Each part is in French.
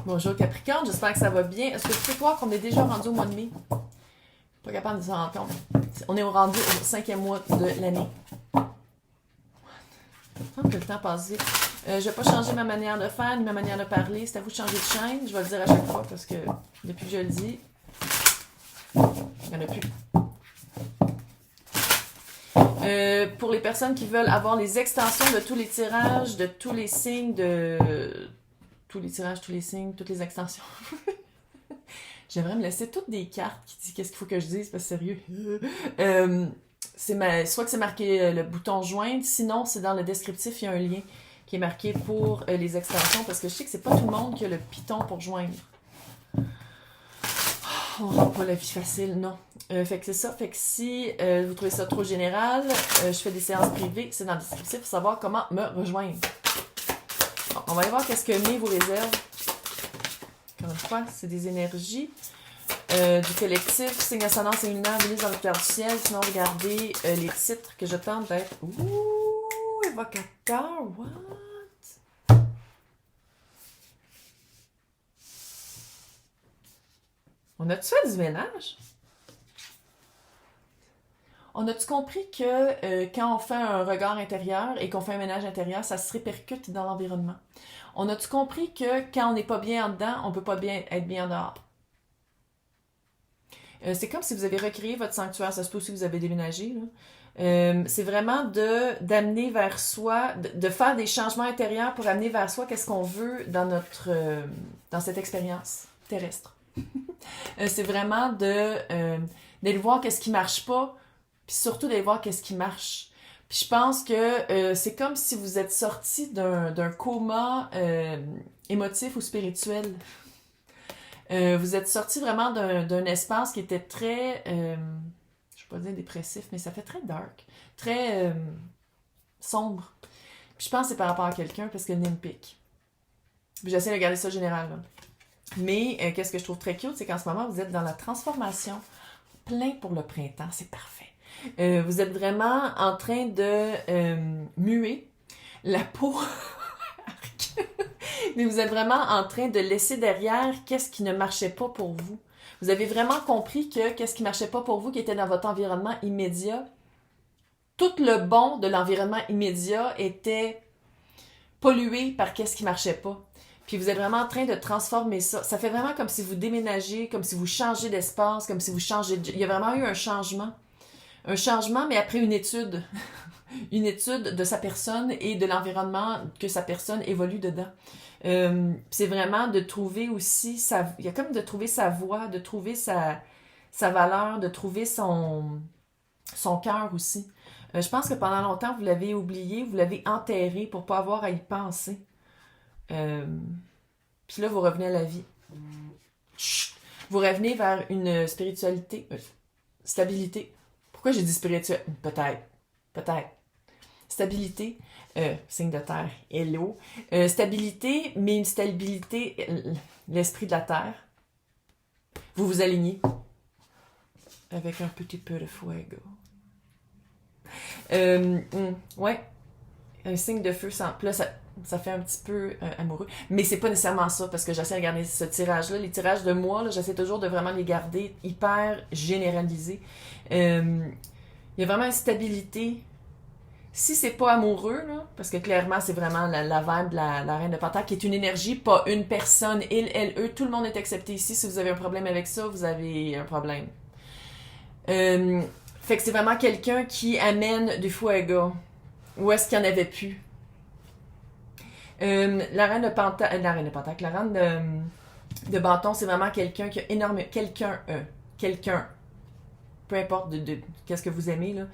Bonjour Capricorne, j'espère que ça va bien. Est-ce que tu peux croire qu'on est déjà rendu au mois de mai? Pas capable de s'en rendre compte. On est rendu au 5e mois de l'année. Il semble que le temps passe vite. Je vais pas changer ma manière de faire ni ma manière de parler. C'est à vous de changer de chaîne. Je vais le dire à chaque fois parce que depuis que je le dis, il n'y en a plus. Pour les personnes qui veulent avoir les extensions de tous les tirages, de tous les signes, de tous les tirages, tous les signes, toutes les extensions. J'aimerais me laisser toutes des cartes qui disent qu'est-ce qu'il faut que je dise, parce que sérieux. Soit que c'est marqué le bouton joindre, sinon c'est dans le descriptif, il y a un lien qui est marqué pour les extensions, parce que je sais que c'est pas tout le monde qui a le piton pour joindre. On rend pas la vie facile, non. Fait que c'est ça. Fait que si vous trouvez ça trop général, je fais des séances privées, c'est dans le descriptif pour savoir comment me rejoindre. Bon, on va aller voir qu'est-ce que mai vous réserve. Encore une fois, c'est des énergies du collectif, signe ascendant, signe lunaire, Vénus dans le cœur du ciel. Sinon, regardez les titres que je tente d'être. Ouh, évocateur, what? On a-tu fait du ménage? On a-tu compris que quand on fait un regard intérieur et qu'on fait un ménage intérieur, ça se répercute dans l'environnement? On a-tu compris que quand on n'est pas bien en dedans, on ne peut pas bien être bien en dehors? C'est comme si vous avez recréé votre sanctuaire, ça se peut aussi que vous avez déménagé. C'est vraiment d'amener vers soi, de faire des changements intérieurs pour amener vers soi qu'est-ce qu'on veut dans cette expérience terrestre. C'est vraiment d'aller voir qu'est-ce qui marche pas, puis surtout d'aller voir qu'est-ce qui marche. Puis je pense que c'est comme si vous êtes sorti d'un coma émotif ou spirituel. Vous êtes sorti vraiment d'un espace qui était très, je ne vais pas dire dépressif, mais ça fait très dark, très sombre. Puis je pense que c'est par rapport à quelqu'un parce que le nez me pique. Puis j'essaie de garder ça général, là. Mais qu'est-ce que je trouve très cute, c'est qu'en ce moment, vous êtes dans la transformation, plein pour le printemps, c'est parfait. Vous êtes vraiment en train de muer la peau, mais vous êtes vraiment en train de laisser derrière qu'est-ce qui ne marchait pas pour vous. Vous avez vraiment compris que qu'est-ce qui marchait pas pour vous, qui était dans votre environnement immédiat, tout le bon de l'environnement immédiat était pollué par qu'est-ce qui marchait pas. Puis vous êtes vraiment en train de transformer ça. Ça fait vraiment comme si vous déménagez, comme si vous changez d'espace, comme si vous changez de... Il y a vraiment eu un changement. Un changement, mais après une étude. Une étude de sa personne et de l'environnement que sa personne évolue dedans. C'est vraiment de trouver aussi sa... Il y a comme de trouver sa voix, de trouver sa valeur, de trouver son cœur aussi. Je pense que pendant longtemps, vous l'avez oublié, vous l'avez enterré pour pas avoir à y penser. Puis là, vous revenez à la vie. Chut! Vous revenez vers une spiritualité, stabilité. Pourquoi j'ai dit spirituel? Peut-être. Stabilité, signe de terre, hello. Stabilité, mais une stabilité, l'esprit de la terre. Vous vous alignez avec un petit peu de fuego. Ouais, un signe de feu sans... Là, ça fait un petit peu amoureux. Mais c'est pas nécessairement ça, parce que j'essaie de garder ce tirage-là. Les tirages de moi, là, j'essaie toujours de vraiment les garder hyper généralisés. Il y a vraiment une stabilité. Si c'est pas amoureux, là, parce que clairement, c'est vraiment la vibe de la reine de Pentacle, qui est une énergie, pas une personne, il, elle, eux, tout le monde est accepté ici. Si vous avez un problème avec ça, vous avez un problème. Fait que c'est vraiment quelqu'un qui amène du fuego. Où est-ce qu'il n'y en avait plus? La reine de Pentacle, la reine de bâton, c'est vraiment quelqu'un qui a énormément... Quelqu'un, peu importe de qu'est-ce que vous aimez, là,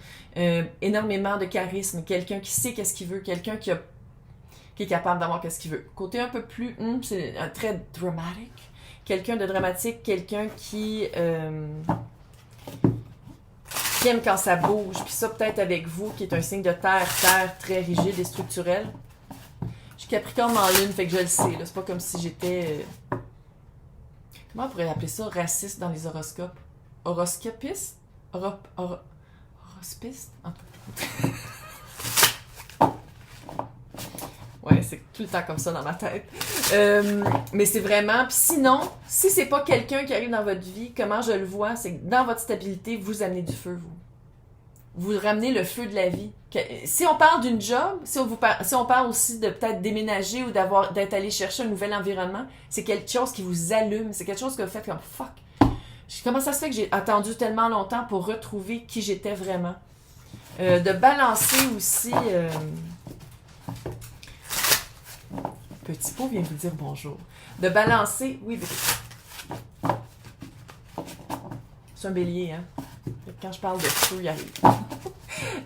énormément de charisme, quelqu'un qui sait qu'est-ce qu'il veut, quelqu'un qui est capable d'avoir qu'est-ce qu'il veut. Côté un peu plus, c'est un très dramatique, quelqu'un de dramatique, quelqu'un qui aime quand ça bouge, puis ça peut-être avec vous, qui est un signe de terre très rigide et structurel. Je suis Capricorne en lune, fait que je le sais, là, c'est pas comme si j'étais... Comment on pourrait appeler ça, raciste dans les horoscopes? Horoscopiste? Horospiste? En tout cas. Ouais, c'est tout le temps comme ça dans ma tête. Mais c'est vraiment... Puis sinon, si c'est pas quelqu'un qui arrive dans votre vie, comment je le vois, c'est que dans votre stabilité, vous amenez du feu, vous. Vous ramenez le feu de la vie. Si on parle d'une job, si on parle aussi de peut-être déménager ou d'être allé chercher un nouvel environnement, c'est quelque chose qui vous allume. C'est quelque chose que vous faites comme « fuck ». Comment ça se fait que j'ai attendu tellement longtemps pour retrouver qui j'étais vraiment? De balancer aussi... Petit pot vient vous dire bonjour. De balancer... Oui, c'est un bélier, hein? Quand je parle de feu, il arrive.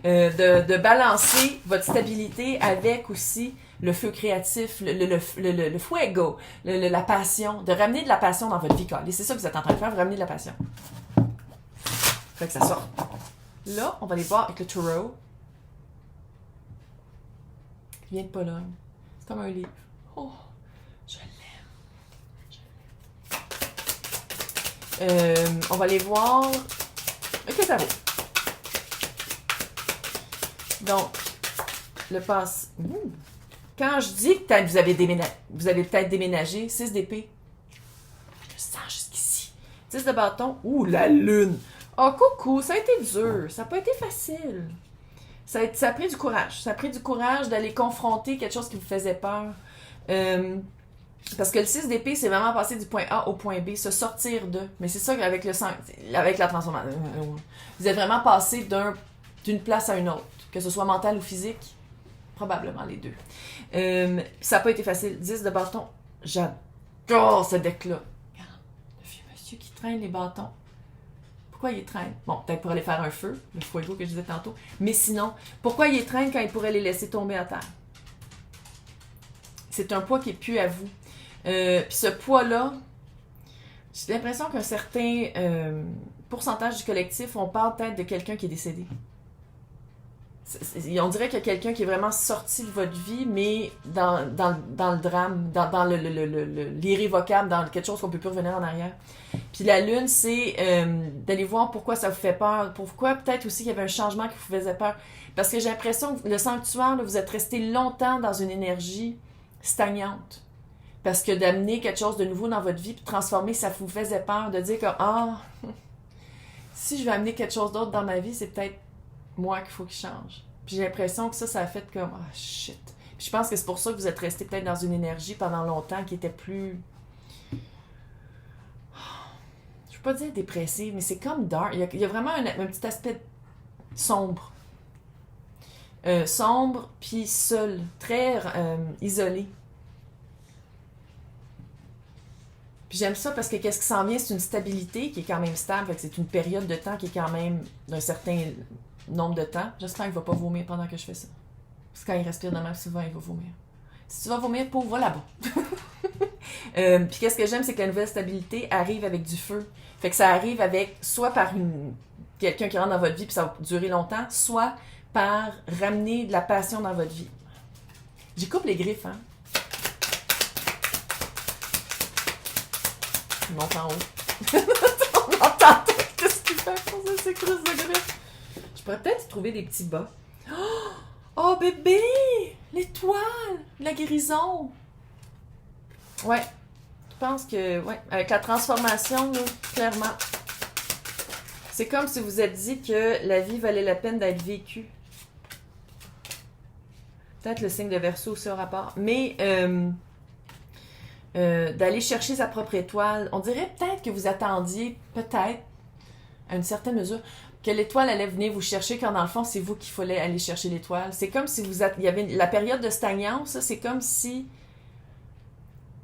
De balancer votre stabilité avec aussi le feu créatif, le fuego, la passion, de ramener de la passion dans votre vie. Et c'est ça que vous êtes en train de faire, vous ramener de la passion. Fait que ça sort. Là, on va aller voir avec le tarot. Il vient de Pologne. C'est comme un livre. Oh, je l'aime. On va aller voir... Ok, ça vaut. Donc, le passe. Quand je dis que vous avez peut-être déménagé, 6 d'épée. Je le sens jusqu'ici. 10 de bâton. Ouh, la lune. Oh, coucou, ça a été dur. Ça n'a pas été facile. Ça a pris du courage. Ça a pris du courage d'aller confronter quelque chose qui vous faisait peur. Parce que le 6 d'épée, c'est vraiment passer du point A au point B, se sortir de. Mais c'est ça avec la transformation. Vous êtes vraiment passé d'une place à une autre, que ce soit mental ou physique. Probablement les deux. Ça n'a pas été facile. 10 de bâton. J'adore ce deck-là. Regarde, le vieux monsieur qui traîne les bâtons. Pourquoi il les traîne? Bon, peut-être pour aller faire un feu, le fuego que je disais tantôt. Mais sinon, pourquoi il les traîne quand il pourrait les laisser tomber à terre? C'est un poids qui n'est plus à vous. Puis ce poids-là, j'ai l'impression qu'un certain pourcentage du collectif, on parle peut-être de quelqu'un qui est décédé. On dirait qu'il y a quelqu'un qui est vraiment sorti de votre vie, mais dans le drame, dans l'irrévocable, dans quelque chose qu'on ne peut plus revenir en arrière. Puis la lune, c'est d'aller voir pourquoi ça vous fait peur, pourquoi peut-être aussi qu'il y avait un changement qui vous faisait peur. Parce que j'ai l'impression que le sanctuaire, là, vous êtes resté longtemps dans une énergie stagnante. Parce que d'amener quelque chose de nouveau dans votre vie, puis de transformer, ça vous faisait peur, de dire que si je vais amener quelque chose d'autre dans ma vie, c'est peut-être moi qu'il faut qu'il change. Puis j'ai l'impression que ça a fait comme shit. Puis je pense que c'est pour ça que vous êtes resté peut-être dans une énergie pendant longtemps qui était plus... Je veux pas dire dépressive, mais c'est comme dark. Il y a vraiment un petit aspect sombre. Sombre, puis seul. Très isolé. Puis j'aime ça parce que qu'est-ce qui s'en vient, c'est une stabilité qui est quand même stable. Fait que c'est une période de temps qui est quand même d'un certain nombre de temps. J'espère qu'il ne va pas vomir pendant que je fais ça. Parce que quand il respire de même, souvent, il va vomir. Si tu vas vomir, pauvre, va là-bas. Puis qu'est-ce que j'aime, c'est que la nouvelle stabilité arrive avec du feu. Fait que ça arrive avec, soit par quelqu'un qui rentre dans votre vie puis ça va durer longtemps, soit par ramener de la passion dans votre vie. J'y coupe les griffes, hein. Il monte en haut. On entend tout. Qu'est-ce qu'il fait pour ça, ces crises de griffes? Je pourrais peut-être trouver des petits bas. Oh, bébé! L'étoile! La guérison! Ouais. Je pense que, ouais, avec la transformation, là, clairement. C'est comme si vous êtes dit que la vie valait la peine d'être vécue. Peut-être le signe de Verseau aussi au rapport. Mais, d'aller chercher sa propre étoile. On dirait peut-être que vous attendiez, peut-être, à une certaine mesure, que l'étoile allait venir vous chercher quand dans le fond, c'est vous qu'il fallait aller chercher l'étoile. C'est comme si il y avait la période de stagnance, c'est comme si...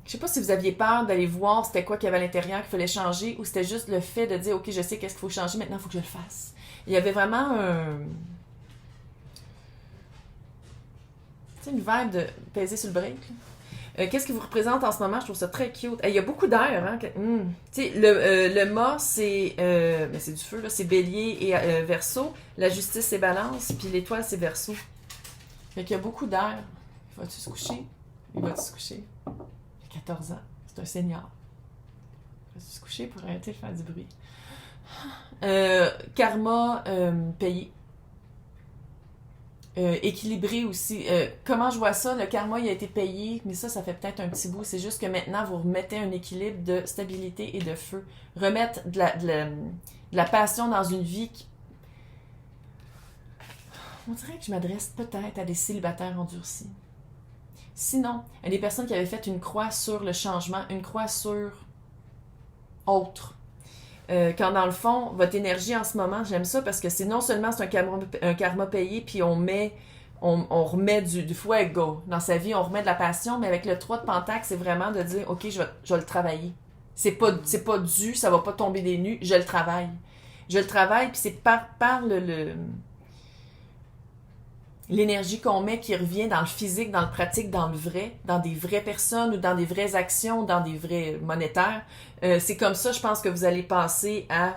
Je sais pas si vous aviez peur d'aller voir c'était quoi qu'il y avait à l'intérieur qu'il fallait changer, ou c'était juste le fait de dire, OK, je sais qu'est-ce qu'il faut changer, maintenant il faut que je le fasse. Il y avait vraiment une vibe de peser sur le break, là. Qu'est-ce qui vous représente en ce moment? Je trouve ça très cute. Il y a beaucoup d'air, hein? Tu sais, le mât, c'est c'est du feu, là. C'est bélier et verseau. La justice, c'est balance. Puis l'étoile, c'est verseau. Fait qu'il y a beaucoup d'air. Va-tu se coucher? Il va-tu se coucher? Il a 14 ans. C'est un senior. Va-tu se coucher pour arrêter de faire du bruit? Karma payé. équilibré aussi. Comment je vois ça, le karma il a été payé, mais ça fait peut-être un petit bout. C'est juste que maintenant, vous remettez un équilibre de stabilité et de feu. Remettre de la passion dans une vie qui... On dirait que je m'adresse peut-être à des célibataires endurcis. Sinon, à des personnes qui avaient fait une croix sur le changement, une croix sur autre. Quand dans le fond, votre énergie en ce moment, j'aime ça parce que c'est non seulement c'est un karma payé, puis on remet du fuego dans sa vie, on remet de la passion, mais avec le 3 de Pentacle, c'est vraiment de dire, OK, je vais le travailler. C'est pas dû, ça va pas tomber des nues, je le travaille. Je le travaille, puis c'est par l'énergie qu'on met qui revient dans le physique, dans le pratique, dans le vrai, dans des vraies personnes ou dans des vraies actions, dans des vrais monétaires. C'est comme ça, je pense que vous allez passer à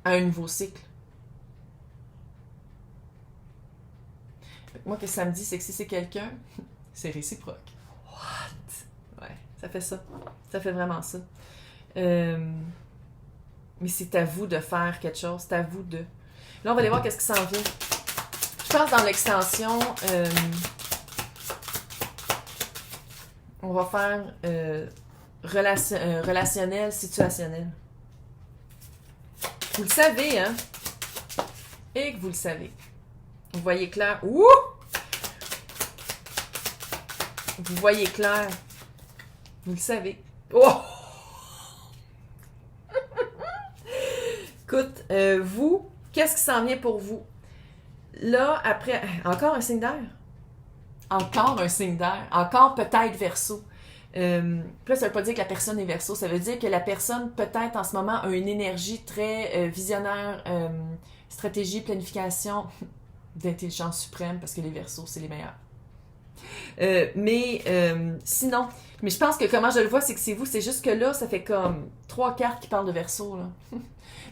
un nouveau cycle. Moi, ce que ça me dit, c'est que si c'est quelqu'un, c'est réciproque. What? Ouais, ça fait ça. Ça fait vraiment ça. Mais c'est à vous de faire quelque chose. C'est à vous de... Là, on va aller voir qu'est-ce qui s'en vient. Je pense dans l'extension, on va faire relationnel, situationnel. Vous le savez, hein? Et que vous le savez. Vous voyez clair. Ouh! Vous voyez clair. Vous le savez. Oh! Écoute, vous, qu'est-ce qui s'en vient pour vous? Là, après, encore un signe d'air. Encore un signe d'air. Encore peut-être Verseau. Puis là, ça veut pas dire que la personne est Verseau. Ça veut dire que la personne, peut-être en ce moment, a une énergie très visionnaire, stratégie, planification, d'intelligence suprême, parce que les Verseaux, c'est les meilleurs. Sinon, mais je pense que comment je le vois, c'est que c'est vous. C'est juste que là, ça fait comme 3 cartes qui parlent de Verseau, là.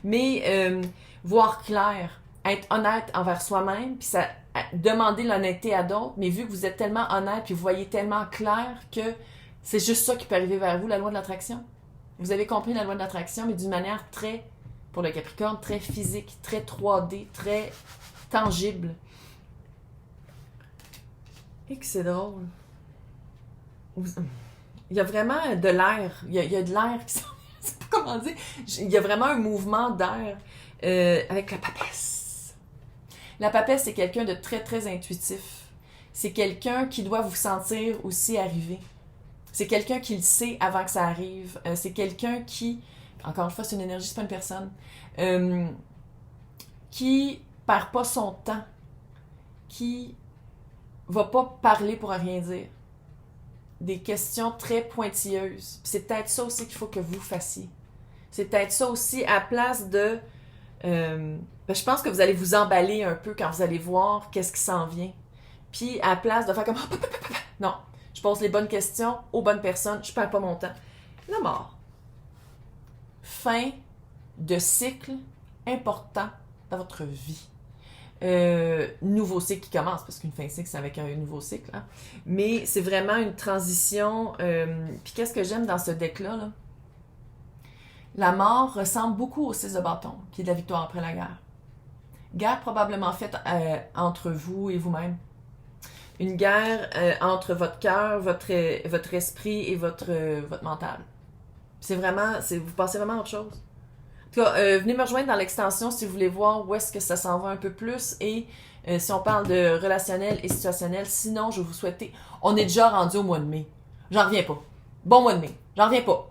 Mais voir clair, être honnête envers soi-même, puis ça, demander l'honnêteté à d'autres, mais vu que vous êtes tellement honnête, puis vous voyez tellement clair que c'est juste ça qui peut arriver vers vous, la loi de l'attraction. Vous avez compris la loi de l'attraction, mais d'une manière très, pour le Capricorne, très physique, très 3D, très tangible. Et que c'est drôle. Il y a vraiment de l'air. Il y a de l'air qui sort. Je sais pas comment dire. Il y a vraiment un mouvement d'air avec la papesse. La papesse, c'est quelqu'un de très, très intuitif. C'est quelqu'un qui doit vous sentir aussi arriver. C'est quelqu'un qui le sait avant que ça arrive. C'est quelqu'un qui, encore une fois, c'est une énergie, c'est pas une personne, qui perd pas son temps, qui va pas parler pour rien dire. Des questions très pointilleuses. Puis c'est peut-être ça aussi qu'il faut que vous fassiez. C'est peut-être ça aussi, à place de... je pense que vous allez vous emballer un peu quand vous allez voir qu'est-ce qui s'en vient. Puis à place de faire comme... Non, je pose les bonnes questions aux bonnes personnes, je perds pas mon temps. La mort. Fin de cycle important dans votre vie. Nouveau cycle qui commence, parce qu'une fin de cycle, c'est avec un nouveau cycle. Hein? Mais c'est vraiment une transition. Puis qu'est-ce que j'aime dans ce deck-là? Là? La mort ressemble beaucoup au 6 de bâton, qui est de la victoire après la guerre. Guerre probablement faite entre vous et vous-même. Une guerre entre votre cœur, votre esprit et votre mental. C'est vraiment... vous pensez vraiment à autre chose. En tout cas, venez me rejoindre dans l'extension si vous voulez voir où est-ce que ça s'en va un peu plus et si on parle de relationnel et situationnel. Sinon, je vais vous souhaiter... On est déjà rendu au mois de mai. J'en reviens pas. Bon mois de mai. J'en reviens pas.